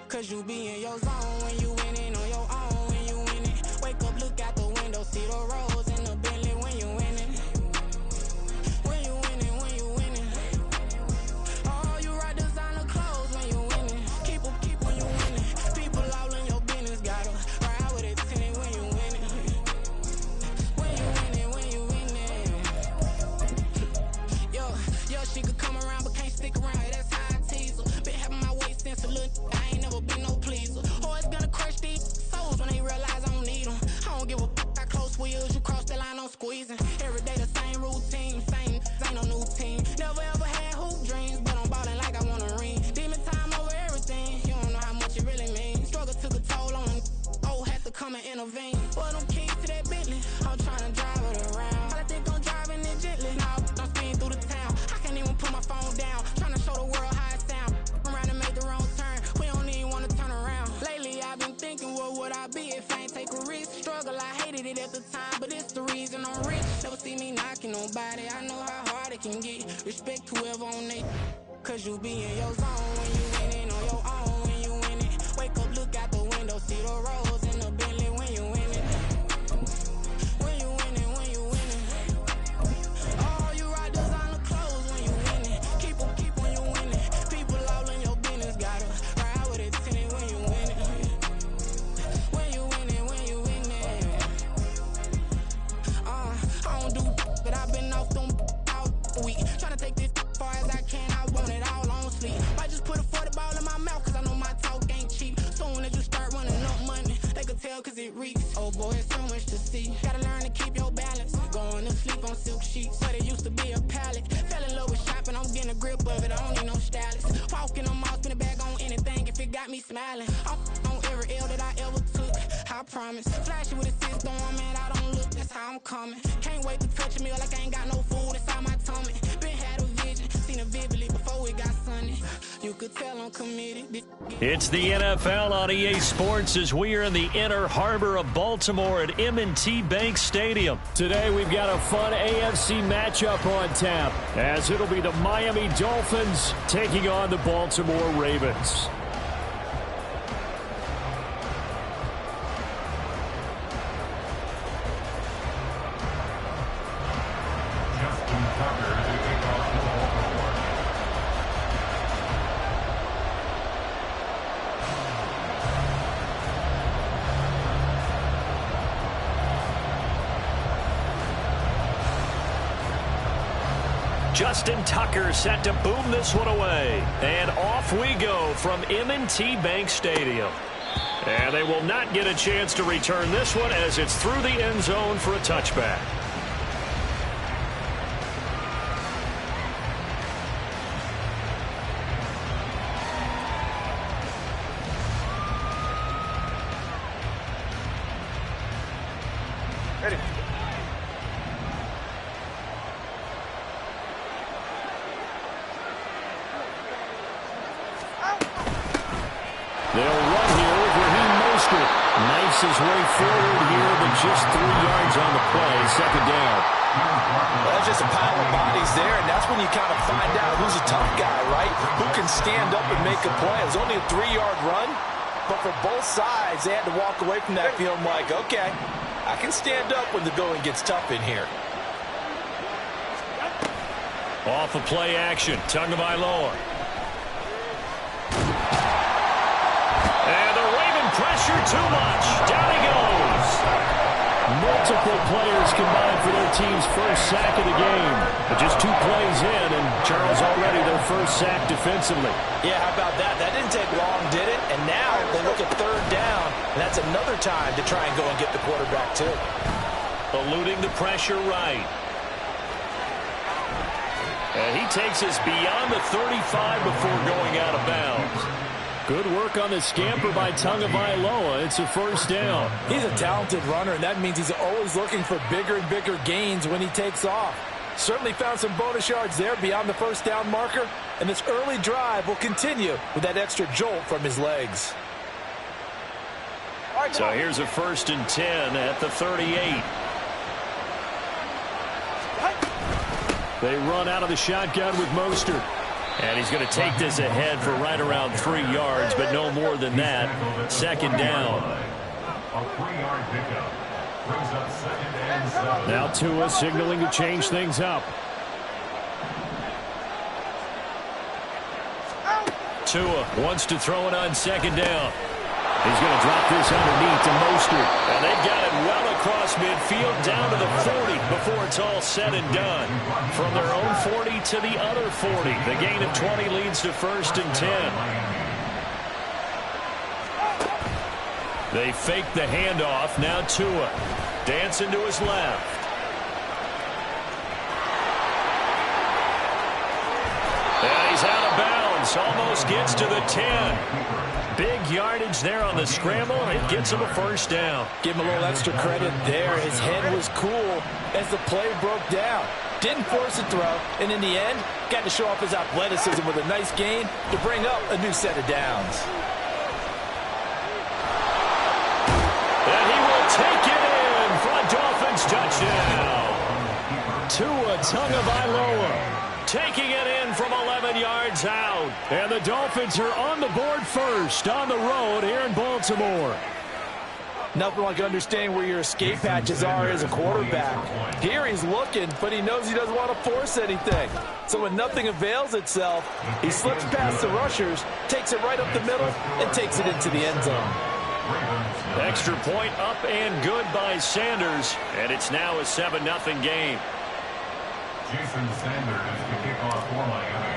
Cause you be in your zone when you winning on your own. When you winning, wake up, look out the window, see the roads in the Bentley when you winning. When you winning, when you winning. Oh, you rock designer clothes when you winning. Keep when you winning. People all in your business, gotta ride with it tinted when you winning. When you winning, when you winning. Yo, she could come around but can't stick around. That's how I tease her. Been having my way since a little. I ain't never been no pleaser. Always gonna crush these souls when they realize I don't need them. I don't give a f***. I close wheels, you cross the line, I'm squeezing. Every day the same routine, same, ain't no new team. Never ever had hoop dreams, but I'm ballin' like I want a ring. Demon time over everything, you don't know how much it really means. Struggle took a toll on them, had to come and intervene. Boy, them keys to that Bentley, I'm tryna drive it around. I think I'm driving it gently, now I'm speeding through the town. I can't even put my phone down, tryna show the world how it sound. Around and make the wrong turn, we don't even wanna turn around. Lately I've been thinking, what would I be if I ain't take a risk? Struggle, I hated it at the time, but it's the reason I'm rich. Never see me knocking nobody, I know how hard it can get. Respect whoever on they, cause you be in your zone when you winning on your own. When you winning, wake up, look out the window, see the roads in the Bentley when you winning. When you winning, when you winning. Oh, you rock designer clothes when you winning. Keep when you winning. People all in your business, gotta ride with it tinted when you winning. When you winning, when you winning. I don't do, but I've been off them all week. Tryna take this far as I can, I want it all on sleep. Might just put a 40 ball in my mouth, cause I know my talk ain't cheap. Soon as you start running up money, they can tell cause it reeks. Oh boy, it's so much to see. Gotta learn to keep your balance. Going to sleep on silk sheets, but it used to be a pallet. Fell in love with shopping, I'm getting a grip of it, I don't need no stylist. Walking on mouth, spin a bag on anything if it got me smiling. I'm on every L that I ever took, I promise. Flashy with a sis going, man, I don't look, that's how I'm coming. Can't wait to touch a meal like I ain't got no food inside my tummy. Been had a vision, seen it vividly before it got sunny. You could tell I'm committed. It's the NFL on EA Sports as we are in the inner harbor of Baltimore at M&T Bank Stadium. Today we've got a fun AFC matchup on tap as it'll be the Miami Dolphins taking on the Baltimore Ravens. Justin Tucker set to boom this one away. And off we go from M&T Bank Stadium. And they will not get a chance to return this one as it's through the end zone for a touchback. Ready. They'll run here with Raheem Mostert. Knifes his way forward here, but just 3 yards on the play. Second down. Well, that's just a pile of bodies there, and that's when you kind of find out who's a tough guy, right? Who can stand up and make a play. It was only a 3-yard run, but for both sides, they had to walk away from that feeling like, okay, I can stand up when the going gets tough in here. Off of play action, Tagovailoa. And the Raven pressure too much. Down he goes. Multiple players combined for their team's first sack of the game. But just 2 plays in, and Charles already their first sack defensively. Yeah, how about that? That didn't take long, did it? And now they look at third down, and that's another time to try and go and get the quarterback too. Eluding the pressure right. And he takes us beyond the 35 before going out of bounds. Good work on the scamper by Tagovailoa. It's a first down. He's a talented runner, and that means he's always looking for bigger and bigger gains when he takes off. Certainly found some bonus yards there beyond the first down marker, and this early drive will continue with that extra jolt from his legs. So here's a 1st and 10 at the 38. They run out of the shotgun with Mostert. And he's going to take this ahead for right around 3 yards, but no more than that. Second down. Now Tua signaling to change things up. Tua wants to throw it on second down. He's going to drop this underneath to Mostert. And they've got it well across midfield down to the 40 before it's all said and done. From their own 40 to the other 40. The gain of 20 leads to 1st and 10. They fake the handoff. Now Tua dancing to his left. And he's out of bounds. Almost gets to the 10. Big yardage there on the scramble. It gets him a first down. Give him a little extra credit there. His head was cool as the play broke down. Didn't force a throw, and in the end, got to show off his athleticism with a nice gain to bring up a new set of downs. And he will take it in for a Dolphins touchdown. Tua Tagovailoa taking it in from 11 yards out. And the Dolphins are on the board first on the road here in Baltimore. Nothing like understanding where your escape hatches are as a quarterback. Here he's looking, but he knows he doesn't want to force anything. So when nothing avails itself, he slips past the rushers, takes it right up the middle, and takes it into the end zone. Extra point up and good by Sanders. And it's now a 7-0 game. Jason Sanders is the kickoff for Miami.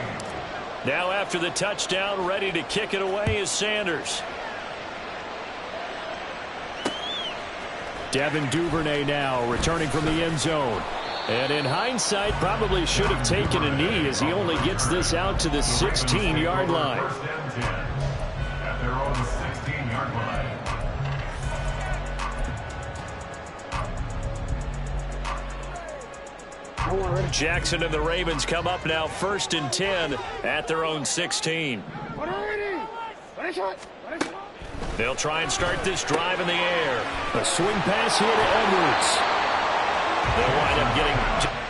Now after the touchdown, ready to kick it away is Sanders. Devin Duvernay now returning from the end zone. And in hindsight, probably should have taken a knee as he only gets this out to the 16-yard line. First and 10 at their own 16-yard line. Jackson and the Ravens come up now 1st and 10 at their own 16. They'll try and start this drive in the air. A swing pass here to Edwards. They'll wind up getting...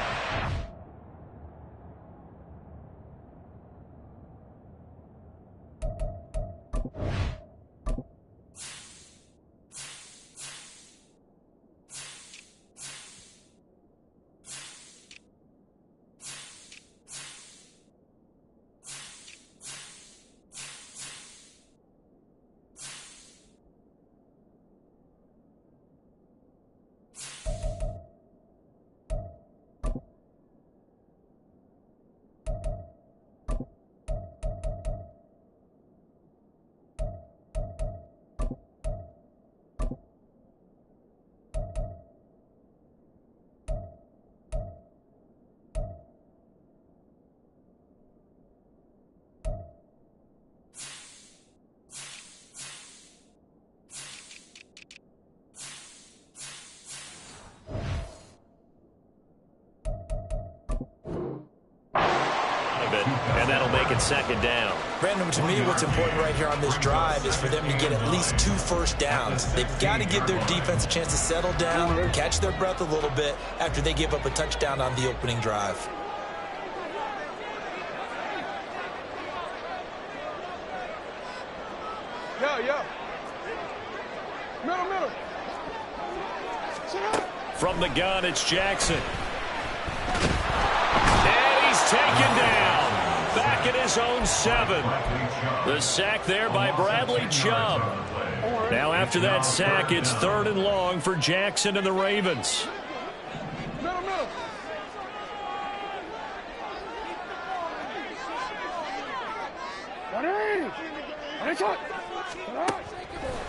And that'll make it second down. Brandon, to me, what's important right here on this drive is for them to get at least 2 first downs. They've got to give their defense a chance to settle down, catch their breath a little bit after they give up a touchdown on the opening drive. Yo. Middle. From the gun, it's Jackson. And he's taken down. Back at his own 7. The sack there by Bradley Chubb. Now after that sack, it's 3rd and long for Jackson and the Ravens. Middle.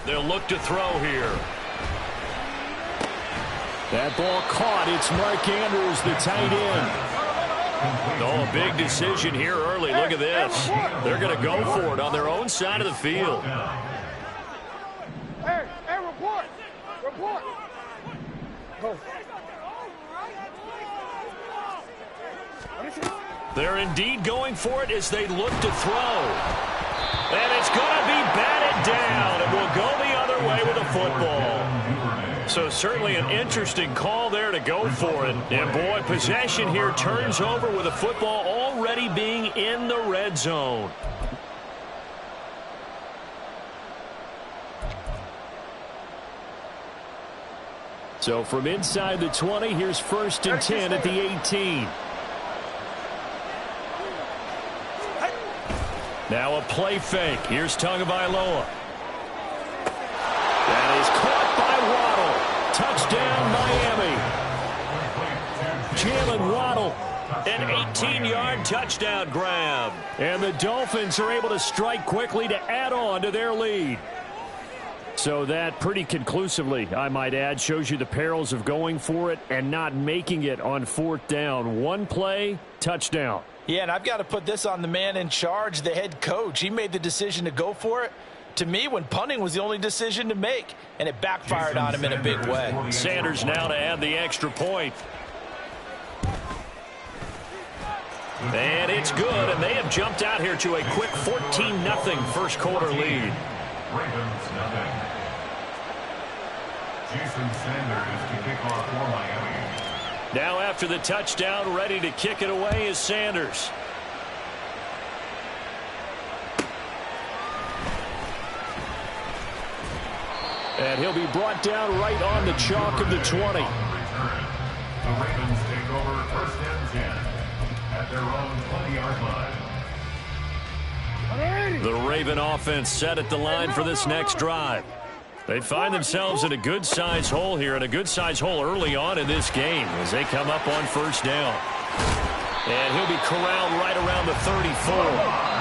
They'll look to throw here. That ball caught. It's Mark Andrews, the tight end. Oh, a big decision here early. Look at this. They're going to go for it on their own side of the field. Hey, report. Go. They're indeed going for it as they look to throw. And it's going to be batted down, and will go the other way with a football. So certainly an interesting call there to go for it. And boy, possession here turns over with a football already being in the red zone. So from inside the 20, here's 1st and 10 at the 18. Now a play fake. Here's Tagovailoa. That is caught by Waddle. Touchdown, Miami. Jalen Waddle, an 18-yard touchdown grab. And the Dolphins are able to strike quickly to add on to their lead. So that pretty conclusively, I might add, shows you the perils of going for it and not making it on 4th down. One play, touchdown. Yeah, and I've got to put this on the man in charge, the head coach. He made the decision to go for it. To me, when punting was the only decision to make, and it backfired on him in a big way. Sanders now to add the extra point. And it's good, and they have jumped out here to a quick 14-0 first quarter lead. Ravens, nothing. Jason Sanders to kick off for Miami. Now after the touchdown, ready to kick it away is Sanders. And he'll be brought down right on the chalk of the 20. The Ravens take over 1st and 10 at their own 20-yard line. The Raven offense set at the line for this next drive. They find themselves in a good-sized hole here, and a good-sized hole early on in this game as they come up on 1st down. And he'll be corralled right around the 34.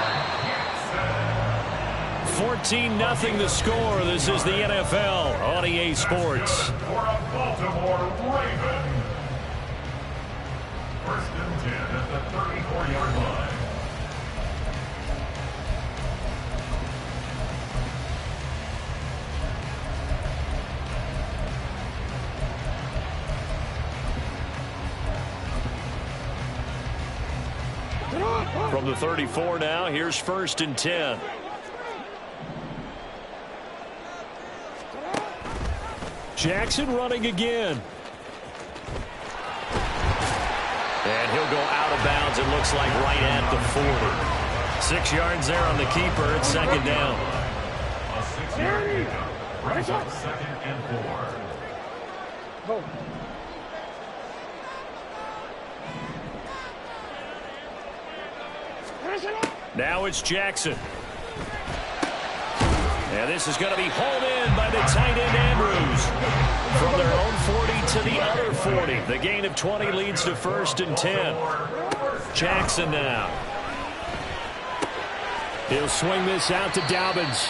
14-0 the score. This is the NFL on EA Sports. For a Baltimore Raven. 1st and 10 at the 34-yard line. From the 34 now, here's 1st and 10. Jackson running again. And he'll go out of bounds, it looks like right at the 40. 6 yards there on the keeper. It's 2nd down. A 6-yard pickup brings up 2nd and 4. Go. Now it's Jackson. And this is going to be hauled in by the tight end Andrews. From their own 40 to the other 40. The gain of 20 leads to 1st and 10. Jackson now. He'll swing this out to Dobbins.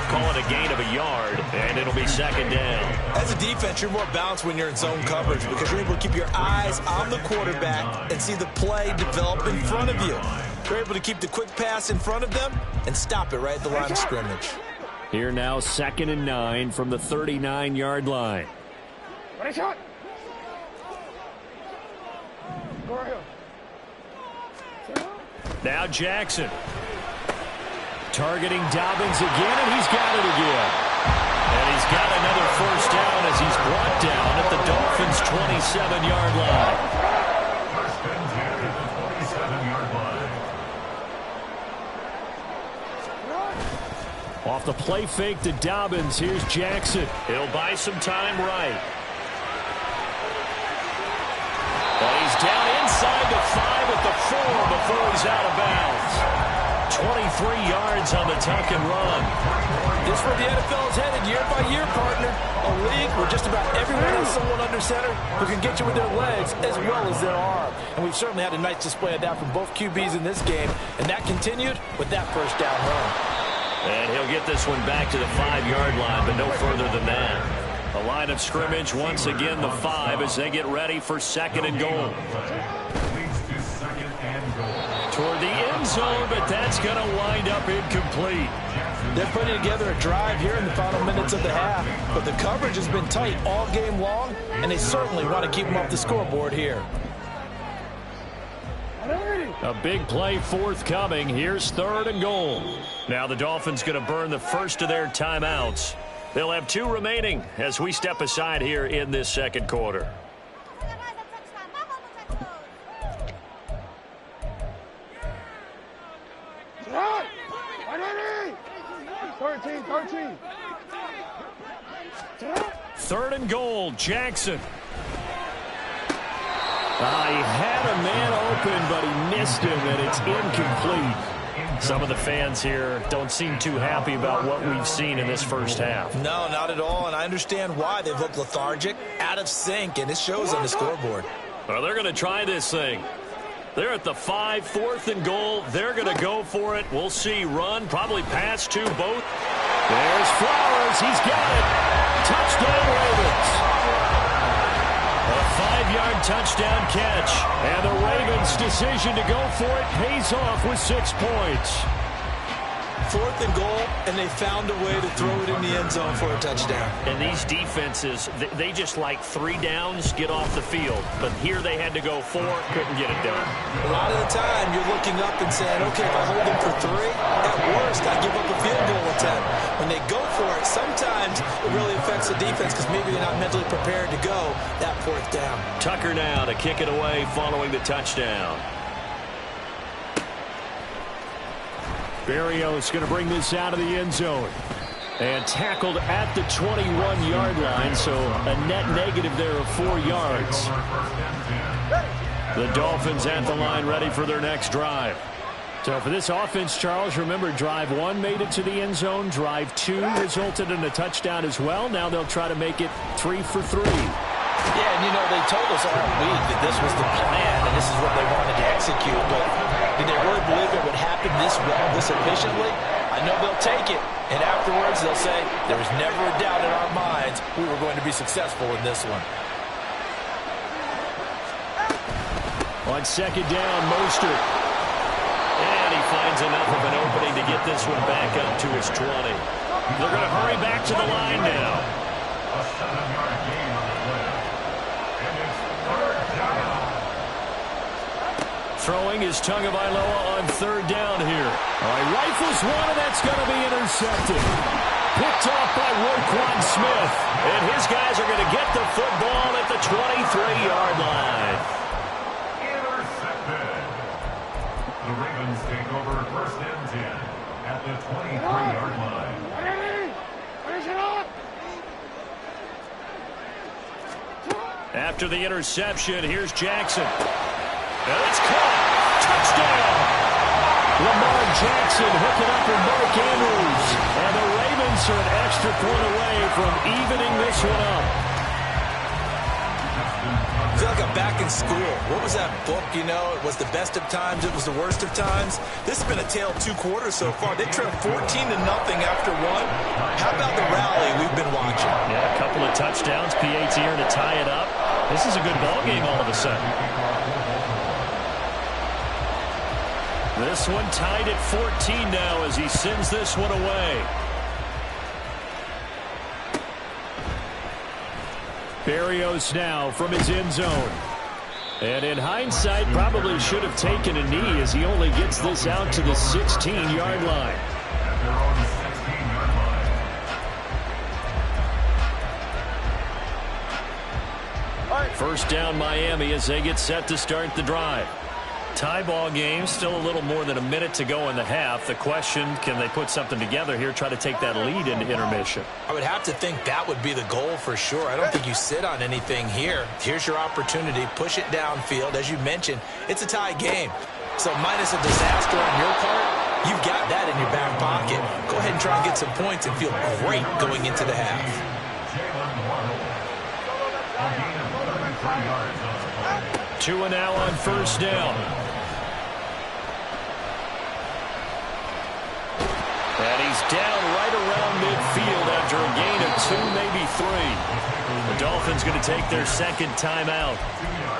Call it a gain of a yard, and it'll be 2nd down. As a defense, you're more balanced when you're in zone coverage because you're able to keep your eyes on the quarterback and see the play develop in front of you. You're able to keep the quick pass in front of them and stop it right at the line of scrimmage. Here now, 2nd and 9 from the 39-yard line. Shot. Go right here. Now Jackson. Targeting Dobbins again, and he's got it again. And he's got another 1st down as he's brought down at the Dolphins' 27-yard line. 1st and 10 at the 27-yard line. Off the play fake to Dobbins, here's Jackson. He'll buy some time right. But he's down inside the 5 at the 4 before he's out of bounds. 23 yards on the tuck and run. This is where the NFL is headed year by year, partner. A league where just about everyone has someone under center who can get you with their legs as well as their arm. And we've certainly had a nice display of that from both QBs in this game. And that continued with that 1st down run. And he'll get this one back to the 5-yard line, but no further than that. The line of scrimmage, once again, the 5 as they get ready for 2nd and goal. Leads to 2nd and goal. Toward the end zone, but that's going to wind up incomplete. They're putting together a drive here in the final minutes of the half, but the coverage has been tight all game long, and they certainly want to keep them off the scoreboard here. A big play forthcoming. Here's 3rd and goal. Now the Dolphins going to burn the first of their timeouts. They'll have 2 remaining as we step aside here in this second quarter. Run! 13. 3rd and goal, Jackson. He had a man open, but he missed him, and it's incomplete. Some of the fans here don't seem too happy about what we've seen in this first half. No, not at all, and I understand why. They've looked lethargic, out of sync, and it shows on the scoreboard. Well, they're going to try this thing. They're at the 5, 4th and goal. They're going to go for it. We'll see. Run, probably pass to both. There's Flowers. He's got it. Touchdown, Ravens. A 5-yard touchdown catch. And the Ravens' decision to go for it pays off with 6 points. 4th and goal, and they found a way to throw it in the end zone for a touchdown. And these defenses, they just like 3 downs, get off the field. But here they had to go 4, couldn't get it done. A lot of the time, you're looking up and saying, okay, if I hold them for 3, at worst, I give up a field goal attempt. When they go for it, sometimes it really affects the defense because maybe they're not mentally prepared to go that 4th down. Tucker now to kick it away following the touchdown. Berrios going to bring this out of the end zone. And tackled at the 21-yard line, so a net negative there of 4 yards. The Dolphins at the line ready for their next drive. So for this offense, Charles, remember, drive 1 made it to the end zone. Drive 2 resulted in a touchdown as well. Now they'll try to make it 3 for 3. Yeah, and you know, they told us all week that this was the plan and this is what they wanted to execute, but did they really believe it would happen this well, this efficiently? I know they'll take it, and afterwards they'll say, there was never a doubt in our minds we were going to be successful in this one. On 2nd down, Mostert. And he finds enough of an opening to get this one back up to his 20. They're going to hurry back to the line now. A 7-yard gain on the play. And it's 3rd down. Throwing is Tagovailoa on 3rd down here. All right, rifles one, and that's going to be intercepted. Picked off by Roquan Smith. And his guys are going to get the football at the 23-yard line. Intercepted. The Ravens take over 1st and 10 at the 23-yard line. After the interception, here's Jackson. And it's caught. Touchdown. Lamar Jackson hooking up with Mark Andrews. And the Ravens are an extra point away from evening this one up. I feel like I'm back in school. What was that book, you know? It was the best of times. It was the worst of times. This has been a tale of 2 quarters so far. They trailed 14-0 after 1. How about the rally we've been watching? Yeah, a couple of touchdowns. PAT here to tie it up. This is a good ball game all of a sudden. This one tied at 14 now as he sends this one away. Berrios now from his end zone. And in hindsight, probably should have taken a knee as he only gets this out to the 16-yard line. At their own 16-yard line. 1st down Miami as they get set to start the drive. Tie ball game, still a little more than a minute to go in the half. The question, can they put something together here, try to take that lead into intermission? I would have to think that would be the goal for sure. I don't think you sit on anything here. Here's your opportunity. Push it downfield. As you mentioned, it's a tie game. So minus a disaster on your part, you've got that in your back pocket. Go ahead and try and get some points and feel great going into the half. A gain of 33 yards on the play. 2 and now on 1st down. And he's down right around midfield after a gain of 2, maybe 3. The Dolphins going to take their 2nd timeout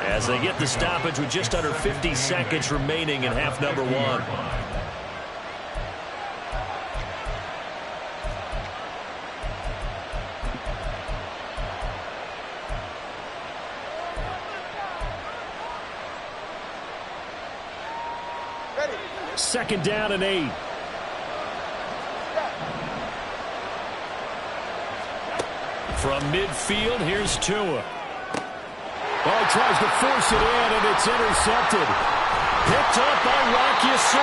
as they get the stoppage with just under 50 seconds remaining in half number 1. Second down and 8. From midfield, here's Tua. Oh, tries to force it in, and it's intercepted. Picked up by Rock Ya-Sin.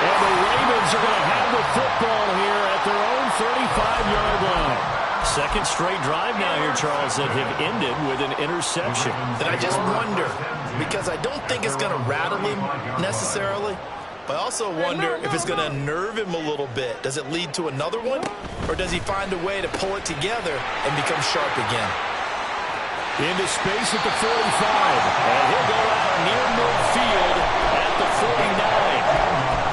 And the Ravens are going to have the football here at their own 35-yard line. Second straight drive now here, Charles, that have ended with an interception. And I just wonder, because I don't think it's going to rattle him necessarily, but I also wonder if it's going to unnerve him a little bit. Does it lead to another one? Or does he find a way to pull it together and become sharp again? Into space at the 45. And he'll go out near midfield at the 49.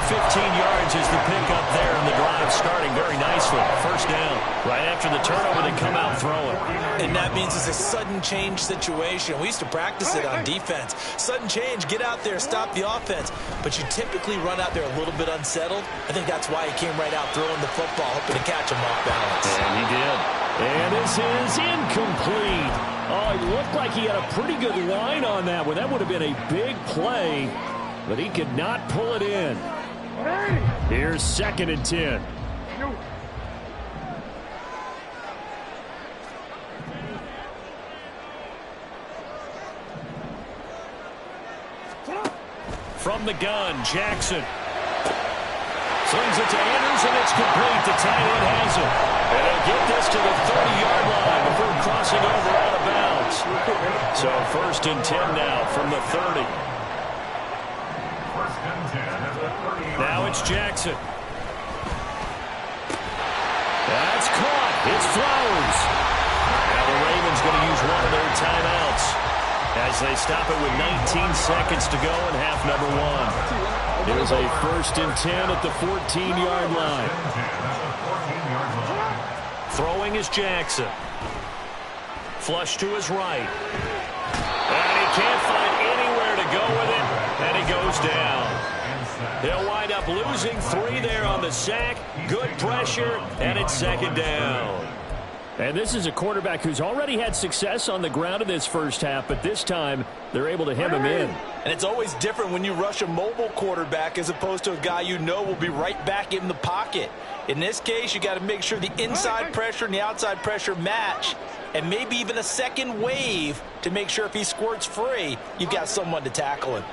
15 yards is the pickup there, and the drive starting very nicely. First down. Right after the turnover, they come out throwing. And that means it's a sudden change situation. We used to practice it on defense. Sudden change, get out there, stop the offense. But you typically run out there a little bit unsettled. I think that's why he came right out throwing the football, hoping to catch him off balance. And he did. And this is incomplete. Oh, it looked like he had a pretty good line on that one. That would have been a big play, but he could not pull it in. Here's 2nd and 10. From the gun, Jackson. Slings it to Andrews, and it's complete. The tight end has it. And he'll get this to the 30-yard line before crossing over out of bounds. So 1st and 10 now from the 30. Now it's Jackson. That's caught. It's Flowers. Now the Ravens going to use one of their timeouts as they stop it with 19 seconds to go in half number 1. It is a 1st and 10 at the 14-yard line. Throwing is Jackson. Flush to his right. And he can't find anywhere to go with it, and he goes down. They'll wind up losing 3 there on the sack. Good pressure, and it's 2nd down. And this is a quarterback who's already had success on the ground in this first half, but this time they're able to hem him in. And it's always different when you rush a mobile quarterback as opposed to a guy you know will be right back in the pocket. In this case, you got to make sure the inside pressure and the outside pressure match, and maybe even a second wave to make sure if he squirts free, you've got someone to tackle him.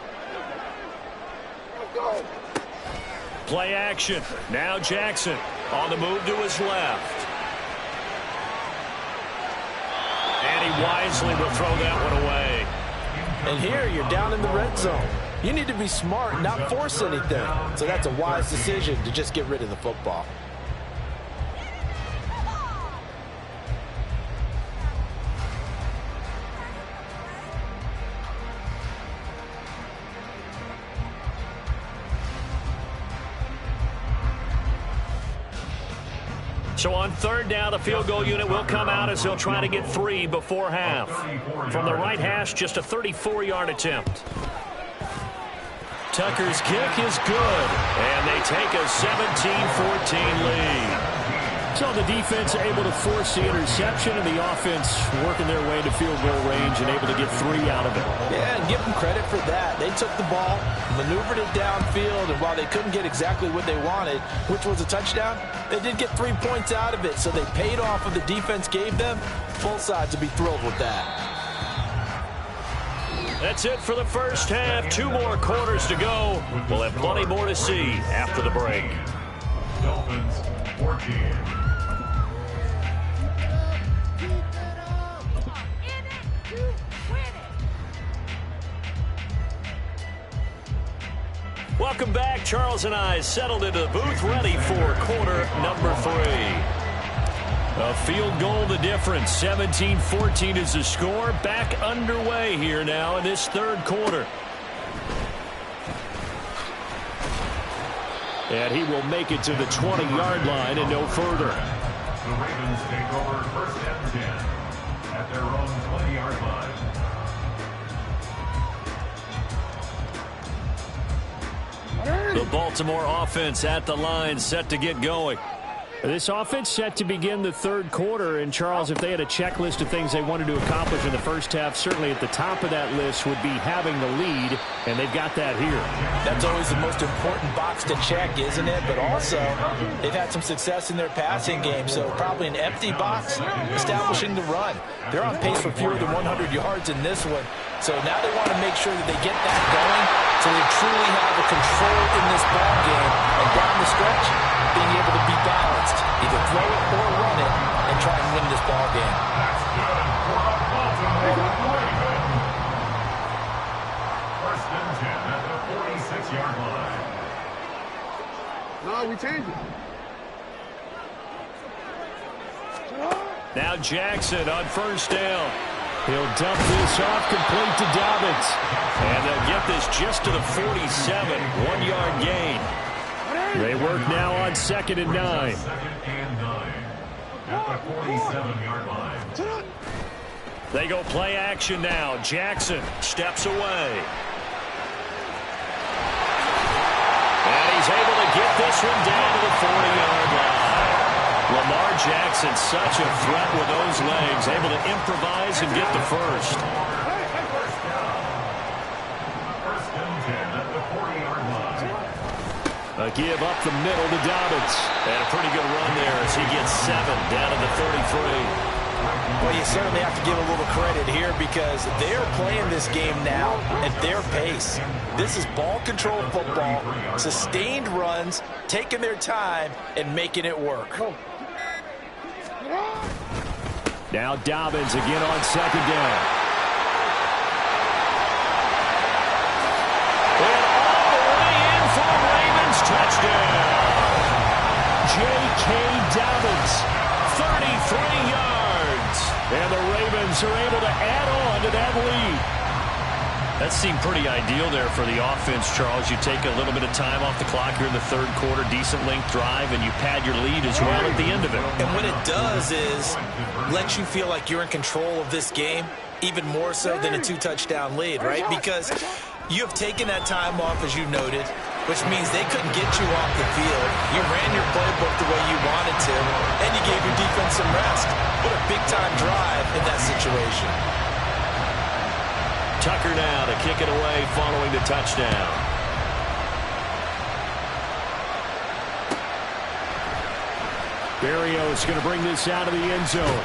Play action. Now Jackson on the move to his left. And he wisely will throw that one away. And here you're down in the red zone. You need to be smart and not force anything. So that's a wise decision to just get rid of the football. So on 3rd down, the field goal unit will come out as they'll try to get 3 before half. From the right hash, just a 34-yard attempt. Tucker's kick is good, and they take a 17-14 lead. So the defense able to force the interception, and the offense working their way to field goal range and able to get 3 out of it. Yeah, and give them credit for that. They took the ball, maneuvered it downfield, and while they couldn't get exactly what they wanted, which was a touchdown, they did get 3 points out of it, so they paid off what the defense gave them. Both sides will be thrilled with that. That's it for the first half. 2 more quarters to go. We'll have plenty more to see after the break. Dolphins 14. Welcome back. Charles and I settled into the booth, ready for quarter number 3. A field goal the difference. 17-14 is the score. Back underway here now in this 3rd quarter. And he will make it to the 20-yard line and no further. The Ravens take over 1st and 10 at their own 20-yard line. The Baltimore offense at the line, set to get going. This offense set to begin the third quarter. And, Charles, if they had a checklist of things they wanted to accomplish in the first half, certainly at the top of that list would be having the lead, and they've got that here. That's always the most important box to check, isn't it? But also, they've had some success in their passing game, so probably an empty box, establishing the run. They're on pace for fewer than 100 yards in this one, so now they want to make sure that they get that going so they truly have a control in this ball game, and down the stretch, being able to be balanced, either throw it or run it, and try and win this ball game. That's good for a Baltimore Raven. First and 10 at the 46-yard line. No, we changed it. Now Jackson on first down. He'll dump this off complete to Dobbins. And they'll get this just to the 47, 1-yard gain. They work now on 2nd and 9. 2nd and 9 at the 47-yard line. They go play action now. Jackson steps away. And he's able to get this one down to the 40-yard line. Lamar Jackson, such a threat with those legs, able to improvise and get the first. First and 10 at the 40-yard line. A give up the middle to Dobbins. And a pretty good run there as he gets 7 down to the 33. Well, you certainly have to give a little credit here because they're playing this game now at their pace. This is ball control football, sustained runs, taking their time, and making it work. Now Dobbins again on 2nd down. And all the way in for the Ravens touchdown. J.K. Dobbins, 33 yards. And the Ravens are able to add on to that lead. That seemed pretty ideal there for the offense, Charles. You take a little bit of time off the clock here in the third quarter, decent length drive, and you pad your lead as well at the end of it. And what it does is lets you feel like you're in control of this game, even more so than a 2-touchdown lead, right? Because you have taken that time off, as you noted, which means they couldn't get you off the field. You ran your playbook the way you wanted to, and you gave your defense some rest. What a big-time drive in that situation. Tucker now to kick it away following the touchdown. Berrios going to bring this out of the end zone.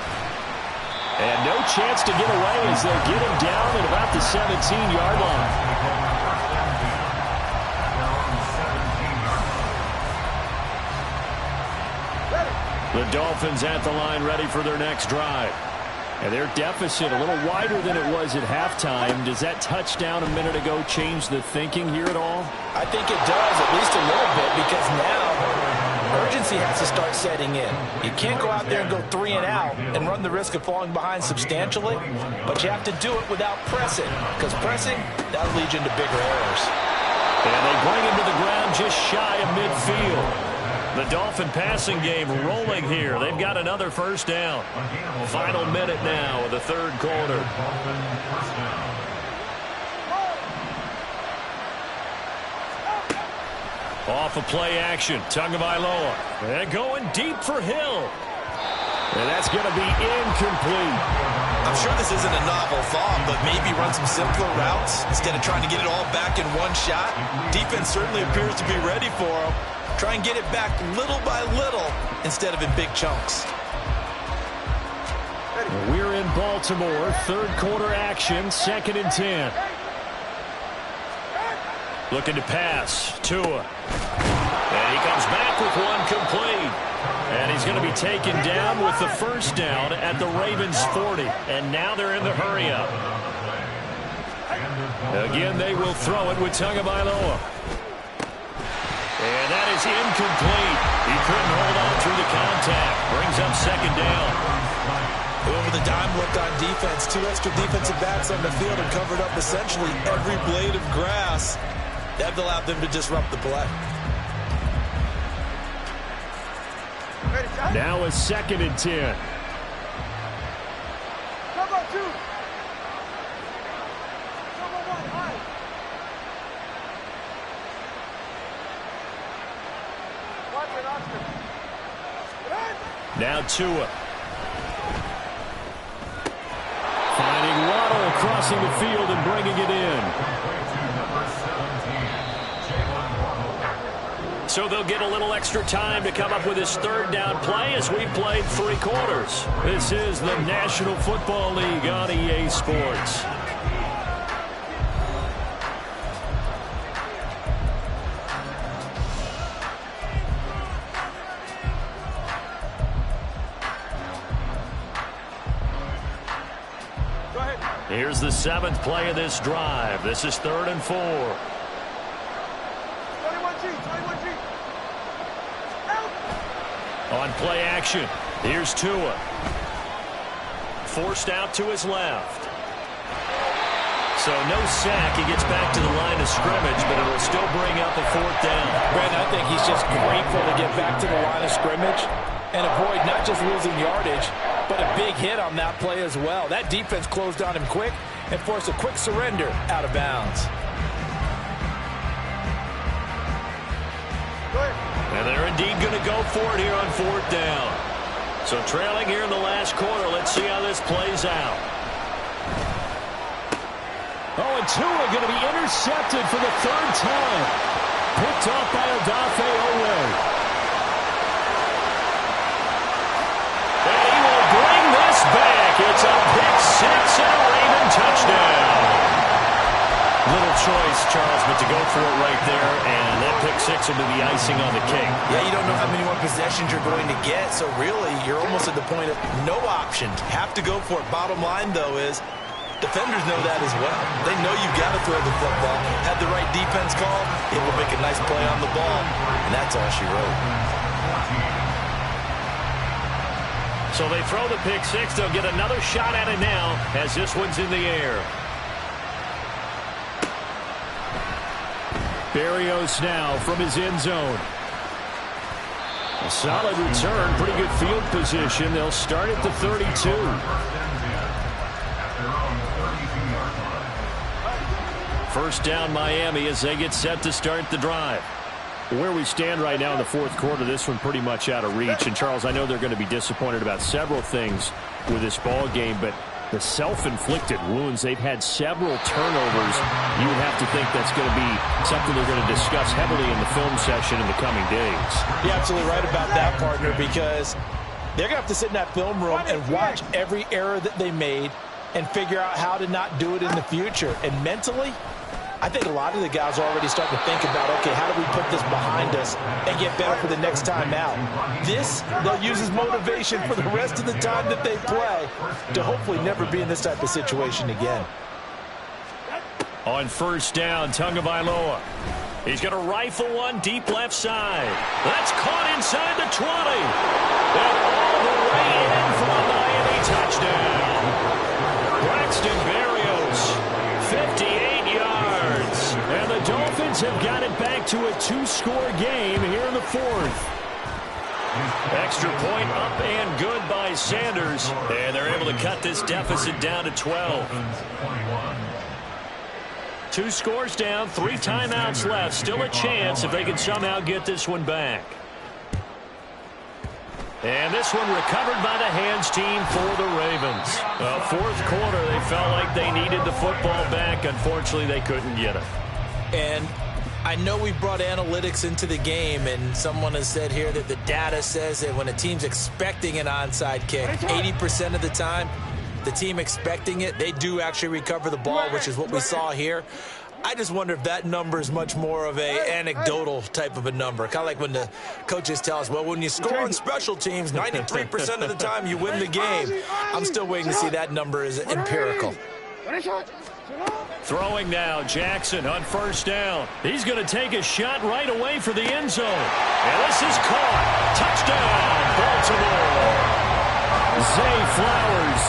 And no chance to get away as they'll get him down at about the 17-yard line. The Dolphins at the line ready for their next drive. And their deficit a little wider than it was at halftime. Does that touchdown a minute ago change the thinking here at all? I think it does, at least a little bit, because now urgency has to start setting in. You can't go out there and go 3 and out and run the risk of falling behind substantially, but you have to do it without pressing, because pressing, that'll lead you into bigger errors. And they bring him to the ground just shy of midfield. The Dolphin passing game rolling here. They've got another first down. Final minute now of the third quarter. Off of play action, Tagovailoa. And going deep for Hill. And that's going to be incomplete. I'm sure this isn't a novel thought, but maybe run some simpler routes instead of trying to get it all back in one shot. Defense certainly appears to be ready for him. Try and get it back little by little instead of in big chunks. We're in Baltimore. Third quarter action. 2nd and 10. Looking to pass. Tua. And he comes back with one complete. And he's going to be taken down with the first down at the Ravens 40. And now they're in the hurry-up. Again, they will throw it with Tagovailoa. And that is incomplete. He couldn't hold on through the contact. Brings up 2nd down. Over the dime look on defense. 2 extra defensive backs on the field and covered up essentially every blade of grass. That allowed them to disrupt the play. Now a 2nd and 10. Now Tua. Finding Waddle crossing the field and bringing it in. So they'll get a little extra time to come up with his third down play as we've played 3 quarters. This is the National Football League on EA Sports. Here's the 7th play of this drive. This is 3rd and 4. 21G. On play action, here's Tua. Forced out to his left. So no sack. He gets back to the line of scrimmage, but it will still bring up a 4th down. Brandon, I think he's just grateful to get back to the line of scrimmage and avoid not just losing yardage, but a big hit on that play as well. That defense closed on him quick and forced a quick surrender out of bounds. And they're indeed going to go for it here on 4th down. So trailing here in the last quarter. Let's see how this plays out. Oh, and Tua going to be intercepted for the 3rd time. Picked off by Odafe Oweh. And he will bring this back. It's a pick 6 and a Raven touchdown. Little choice, Charles, but to go for it right there, and that pick 6 will be the icing on the cake. Yeah, you don't know how many more possessions you're going to get, so really you're almost at the point of no options. Have to go for it. Bottom line, though, is defenders know that as well. They know you've got to throw the football. Have the right defense call, it will make a nice play on the ball, and that's all she wrote. So they throw the pick 6. They'll get another shot at it now as this one's in the air. Berrios now from his end zone. A solid return, pretty good field position. They'll start at the 32. First down Miami as they get set to start the drive. Where we stand right now in the 4th quarter, this one pretty much out of reach. And Charles, I know they're going to be disappointed about several things with this ball game, but the self-inflicted wounds, they've had several turnovers. You would have to think that's going to be something they're going to discuss heavily in the film session in the coming days. You're absolutely right about that, partner, because they're going to have to sit in that film room and watch every error that they made and figure out how to not do it in the future. And mentally, I think a lot of the guys are already starting to think about, okay, how do we put this behind us and get better for the next time out? This, they'll use as motivation for the rest of the time that they play to hopefully never be in this type of situation again. On first down, Tagovailoa. He's going to rifle one deep left side. That's caught inside the 20. And all the way in for a Miami touchdown. Braxton Berrios, 58 yards. And the Dolphins have got it back to a 2-score game here in the 4th. Extra point up and good by Sanders. And they're able to cut this deficit down to 12. 2 scores down, 3 timeouts left. Still a chance if they can somehow get this one back. And this one recovered by the hands team for the Ravens. 4th quarter, they felt like they needed the football back. Unfortunately, they couldn't get it. And I know we brought analytics into the game, and someone has said here that the data says that when a team's expecting an onside kick, 80% of the time, the team expecting it, they do actually recover the ball, which is what we saw here. I just wonder if that number is much more of a anecdotal type of a number. Kind of like when the coaches tell us, well, when you score on special teams, 93% of the time you win the game. I'm still waiting to see that number is empirical. Throwing now, Jackson on first down. He's going to take a shot right away for the end zone. And this is caught. Touchdown, Baltimore. Zay Flowers.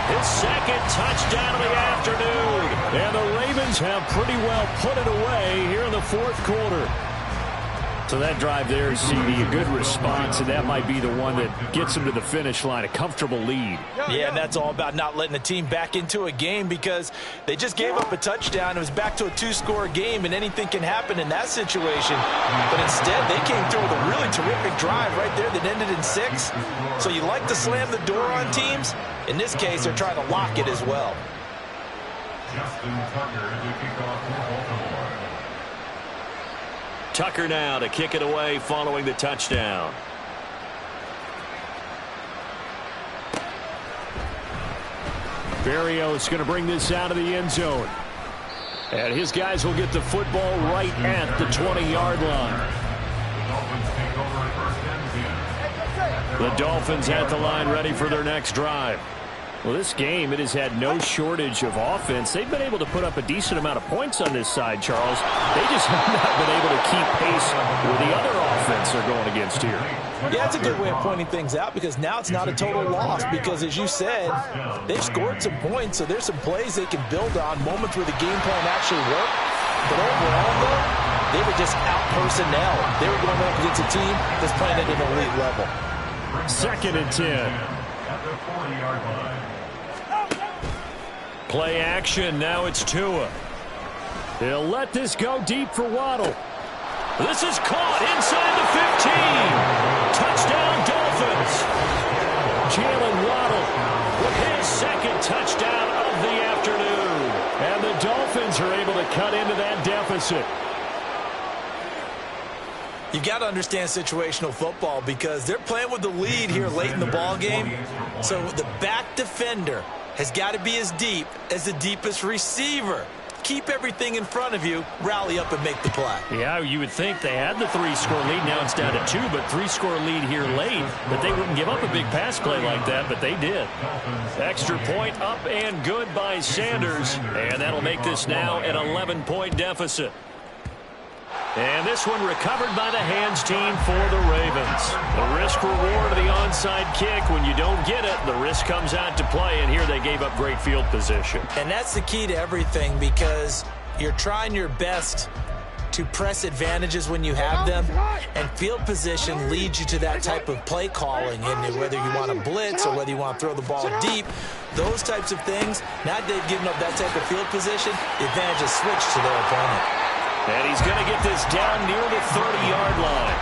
His 2nd touchdown of the afternoon. And the Ravens have pretty well put it away here in the 4th quarter. So that drive there, CD, a good response, and that might be the one that gets them to the finish line, a comfortable lead. Yeah, and that's all about not letting the team back into a game because they just gave up a touchdown. It was back to a 2-score game, and anything can happen in that situation. But instead, they came through with a really terrific drive right there that ended in 6. So you like to slam the door on teams. In this case, they're trying to lock it as well. Justin Tucker to kick off for Baltimore. Tucker now to kick it away following the touchdown. Berrios going to bring this out of the end zone. And his guys will get the football right at the 20-yard line. The Dolphins at the line ready for their next drive. Well, this game, it has had no shortage of offense. They've been able to put up a decent amount of points on this side, Charles. They just have not been able to keep pace with the other offense they're going against here. Yeah, it's a good way of pointing things out because now it's not a total loss because, as you said, they've scored some points, so there's some plays they can build on, moments where the game plan actually worked. But overall, though, they were just out personnel. They were going up against a team that's playing at an elite level. 2nd and 10. At the 40-yard line. Play action, now it's Tua. He'll let this go deep for Waddle. This is caught inside the 15. Touchdown, Dolphins. Jalen Waddle with his 2nd touchdown of the afternoon. And the Dolphins are able to cut into that deficit. You got to understand situational football because they're playing with the lead here late in the ball game. So the back defender has got to be as deep as the deepest receiver. Keep everything in front of you, rally up and make the play. Yeah, you would think they had the 3-score lead. Now it's down to 2, but 3-score lead here late. But they wouldn't give up a big pass play like that, but they did. Extra point up and good by Sanders. And that'll make this now an 11-point deficit. And this one recovered by the hands team for the Ravens. The risk-reward of the onside kick. When you don't get it, the risk comes out to play, and here they gave up great field position. And that's the key to everything because you're trying your best to press advantages when you have them, and field position leads you to that type of play calling. And whether you want to blitz or whether you want to throw the ball deep, those types of things, now they've given up that type of field position, the advantage is switched to their opponent. And he's going to get this down near the 30-yard line.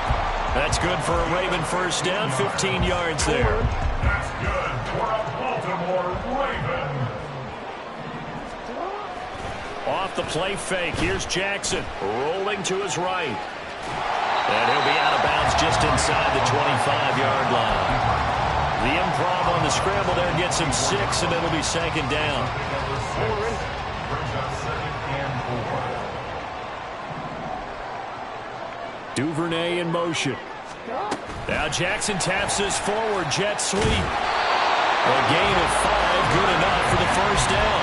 That's good for a Raven first down, 15 yards there. That's good for a Baltimore Raven. Off the play fake, here's Jackson rolling to his right. And he'll be out of bounds just inside the 25-yard line. The improv on the scramble there gets him 6, and it'll be 2nd down. Brings up 2nd and 4. Duvernay in motion. Now Jackson taps this forward, jet sweep. A gain of 5, good enough for the first down.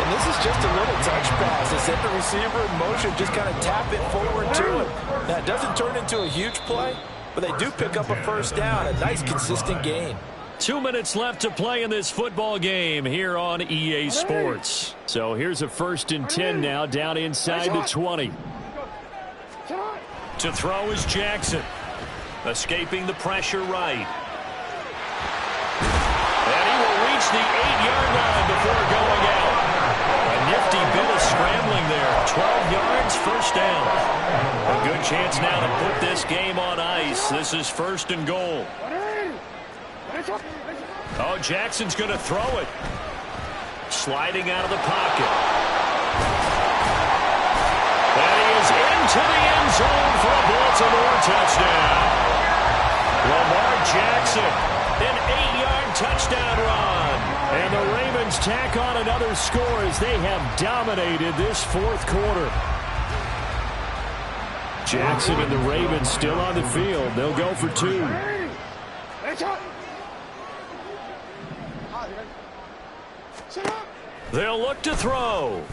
And this is just a little touch pass. They set the receiver in motion, just kind of tap it forward to him. Now, it doesn't turn into a huge play, but they do pick up a first down, a nice, consistent gain. 2 minutes left to play in this football game here on EA Sports. So here's a 1st and 10 now, down inside the 20. To throw is Jackson. Escaping the pressure right. And he will reach the 8-yard line before going out. A nifty bit of scrambling there. 12 yards, first down. A good chance now to put this game on ice. This is 1st and goal. Oh, Jackson's going to throw it. Sliding out of the pocket. And he is into the end zone for a Baltimore touchdown. Lamar Jackson, an 8-yard touchdown run. And the Ravens tack on another score as they have dominated this 4th quarter. Jackson and the Ravens still on the field. They'll go for 2. They'll look to throw.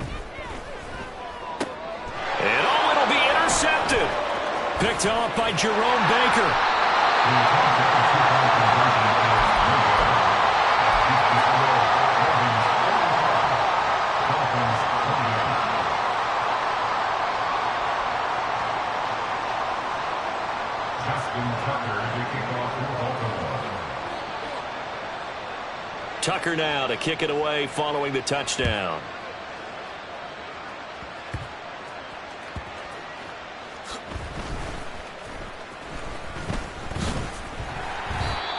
And oh, it'll be intercepted. Picked off by Jerome Baker. Tucker now to kick it away following the touchdown.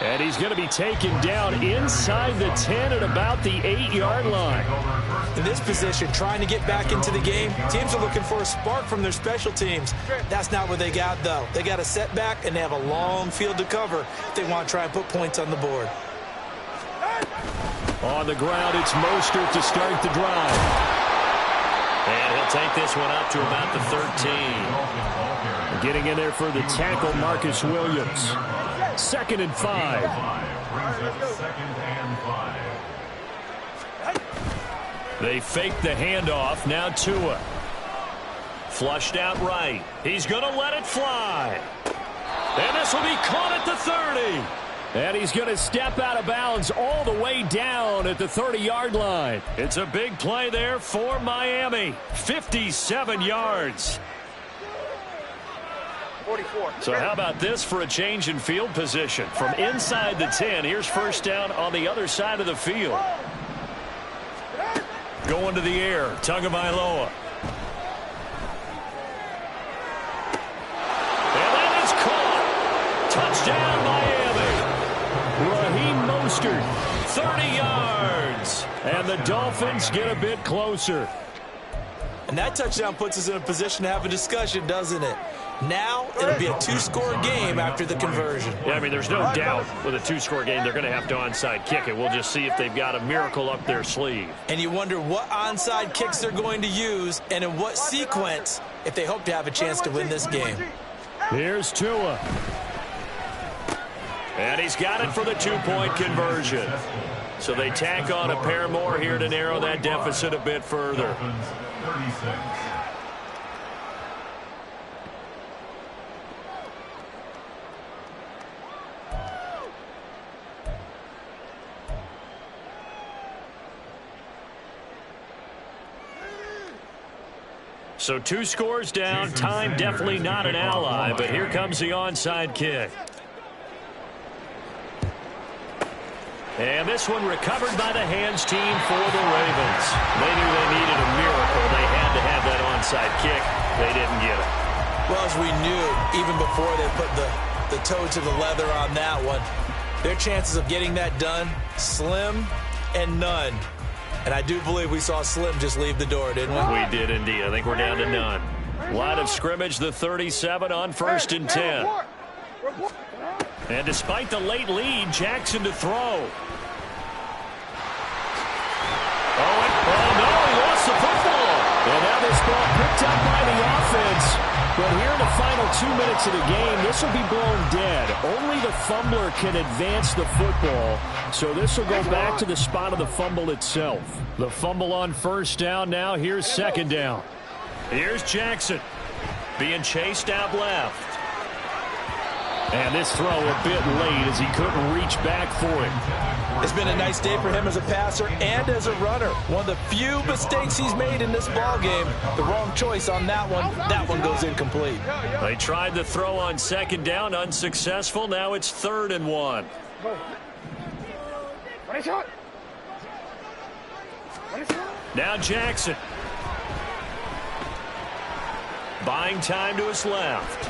And he's going to be taken down inside the 10 at about the 8-yard line. In this position, trying to get back into the game, teams are looking for a spark from their special teams. That's not what they got, though. They got a setback, and they have a long field to cover if they want to try and put points on the board. On the ground, it's Mostert to start the drive. And he'll take this one up to about the 13. Getting in there for the tackle, Marcus Williams. 2nd and 5. They fake the handoff. Now Tua. Flushed out right. He's going to let it fly. And this will be caught at the 30. And he's going to step out of bounds all the way down at the 30-yard line. It's a big play there for Miami. 57 yards. 44. So how about this for a change in field position? From inside the 10, here's first down on the other side of the field. Going to the air, Tagovailoa. And that is caught. Touchdown, Miami. Raheem Mostert, 30 yards. And the Dolphins get a bit closer. And that touchdown puts us in a position to have a discussion, doesn't it? Now it'll be a 2-score game after the conversion. Yeah, I mean, there's no doubt with a 2-score game they're going to have to onside kick it. We'll just see if they've got a miracle up their sleeve. And you wonder what onside kicks they're going to use and in what sequence if they hope to have a chance to win this game. Here's Tua. And he's got it for the 2-point conversion. So they tack on a pair more here to narrow that deficit a bit further. 36. So 2 scores down. Time definitely not an ally, but here comes the onside kick. And this one recovered by the hands team for the Ravens. They knew they needed a miracle. They had to have that onside kick. They didn't get it. Well, as we knew, even before they put the toe to the leather on that one, their chances of getting that done, slim and none. And I do believe we saw Slim just leave the door, didn't we? We did indeed. I think we're down to none. Line of scrimmage, the 37 on 1st and 10. And despite the late lead, Jackson to throw. Oh, no, he lost the football. And now this ball picked up by the offense. But here in the final 2 minutes of the game, this will be blown dead. Only the fumbler can advance the football. So this will go back to the spot of the fumble itself. The fumble on 1st down now. Here's 2nd down. Here's Jackson being chased out left. And this throw a bit late as he couldn't reach back for it. It's been a nice day for him as a passer and as a runner. One of the few mistakes he's made in this ball game. The wrong choice on that one. That one goes incomplete. They tried the throw on 2nd down, unsuccessful. Now it's 3rd and 1. Now Jackson. Buying time to his left.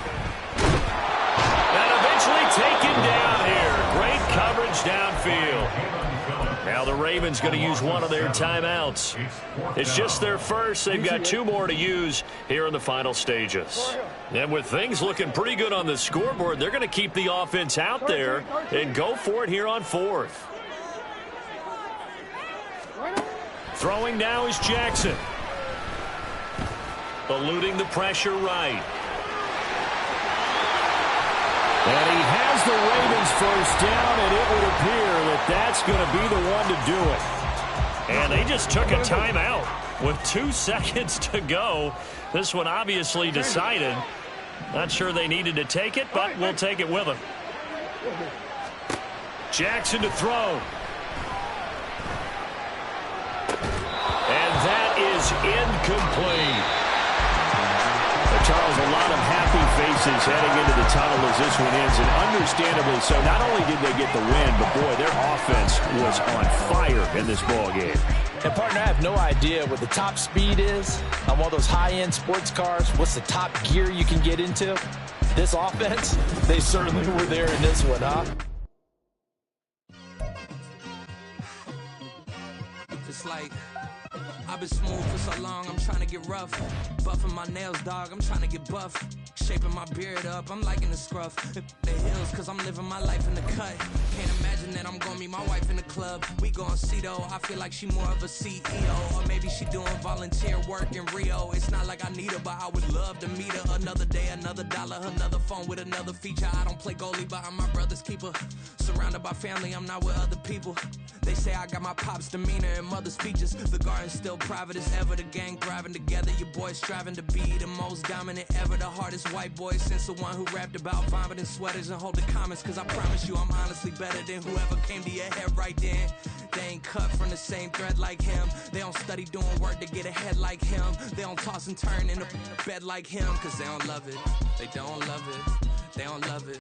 And eventually taken down here. Great coverage downfield. Now the Ravens going to use one of their timeouts. It's just their first. They've got 2 more to use here in the final stages. And with things looking pretty good on the scoreboard, they're going to keep the offense out there and go for it here on 4th. Throwing now is Jackson. Eluding the pressure right. And he has the Ravens first down, and it would appear that that's going to be the one to do it. And they just took a timeout with 2 seconds to go. This one obviously decided. Not sure they needed to take it, but we'll take it with them. Jackson to throw. And that is incomplete. A Charles, a lot of happy faces heading into the tunnel as this one ends, and understandably so. Not only did they get the win, but boy, their offense was on fire in this ball game. And partner, I have no idea what the top speed is on one of those high-end sports cars. What's the top gear you can get into? This offense, they certainly were there in this one, huh? It's like I've been smooth for so long, I'm trying to get rough. Buffing my nails, dog, I'm trying to get buff. Shaping my beard up, I'm liking the scruff. The hills, cause I'm living my life in the cut. Can't imagine that I'm gonna meet my wife in the club. We gon' see though, I feel like she more of a CEO. Or maybe she doing volunteer work in Rio. It's not like I need her, but I would love to meet her. Another day, another dollar, another phone with another feature. I don't play goalie, but I'm my brother's keeper. Surrounded by family, I'm not with other people. They say I got my pop's demeanor and mother's features. The garden's still private as ever. The gang thriving together. Your boys striving to be the most dominant ever. The hardest white boy since the one who rapped about vomiting sweaters and hold the comments. Cause I promise you I'm honestly better than whoever came to your head right then. They ain't cut from the same thread like him. They don't study doing work to get ahead like him. They don't toss and turn in a bed like him. Cause they don't love it. They don't love it. They don't love it.